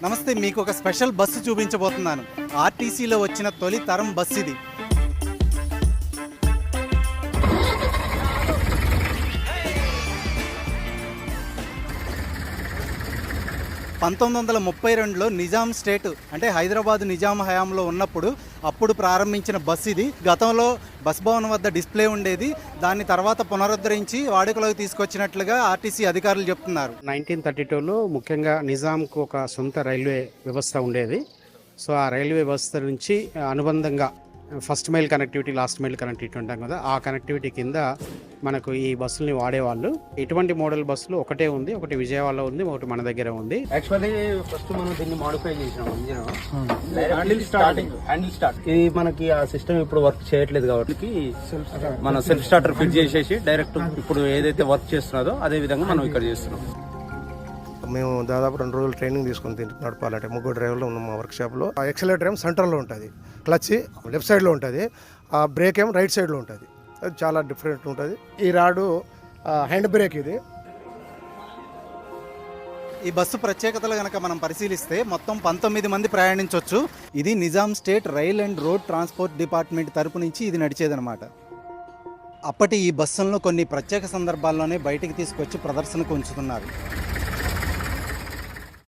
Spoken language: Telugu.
నమస్తే, మీకు ఒక స్పెషల్ బస్సు చూపించబోతున్నాను. ఆర్టీసీలో వచ్చిన తొలి తరం బస్సు ఇది. పంతొమ్మిది వందల 32లో నిజాం స్టేట్ అంటే హైదరాబాద్ నిజాం హయాంలో ఉన్నప్పుడు అప్పుడు ప్రారంభించిన బస్సు ఇది. గతంలో బస్ భవన్ వద్ద డిస్ప్లే ఉండేది. దాన్ని తర్వాత పునరుద్ధరించి వాడుకలోకి తీసుకొచ్చినట్లుగా ఆర్టీసీ అధికారులు చెప్తున్నారు. 1932లో ముఖ్యంగా నిజాంకు ఒక సొంత రైల్వే వ్యవస్థ ఉండేది. సో ఆ రైల్వే వ్యవస్థ నుంచి అనుబంధంగా first mile connectivity, last mile connectivity ఉంటాం కదా, ఆ కనెక్టివిటీ కింద మనకు ఈ బస్సుల్ని వాడేవాళ్ళు. ఎటువంటి మోడల్ బస్సులు ఒకటే ఉంది, ఒకటి విజయవాడలో ఉంది, ఒకటి మన దగ్గర ఉంది. యాక్చువల్లీ ఫస్ట్ మనం దీన్ని మాడిఫై చేసినాం. హ్యాండిల్ స్టార్ట్ ఇది మనకి ఆ సిస్టమ్ ఇప్పుడు వర్క్ చేయట్లేదు కాబట్టి మనం సెల్ఫ్ స్టార్టర్ ఫిట్ చేసేసి డైరెక్ట్ ఇప్పుడు ఏదైతే వర్క్ చేస్తున్నదో అదే విధంగా మనం ఇక్కడ చేస్తున్నాం. మేము దాదాపు 2 రోజులు ట్రైనింగ్ తీసుకుని నడపాలంటే 3 డ్రైవర్లు ఉన్నాం మా వర్క్షాప్లో. ఆ ఎక్సలేటర్ ఏమో సెంటర్లో ఉంటుంది, క్లచ్ లెఫ్ట్ సైడ్లో ఉంటుంది, ఆ బ్రేక్ ఏమో రైట్ సైడ్లో ఉంటుంది. అది చాలా డిఫరెంట్ ఉంటుంది. ఈ రాడు హ్యాండ్ బ్రేక్ ఇది. ఈ బస్సు ప్రత్యేకతలు కనుక మనం పరిశీలిస్తే మొత్తం 19 మంది ప్రయాణించవచ్చు. ఇది Nizam state rail and road transport department తరపు నుంచి ఇది నడిచేదనమాట. అప్పటి ఈ బస్సులను కొన్ని ప్రత్యేక సందర్భాల్లోనే బయటికి తీసుకొచ్చి ప్రదర్శనకు ఉంచుతున్నారు.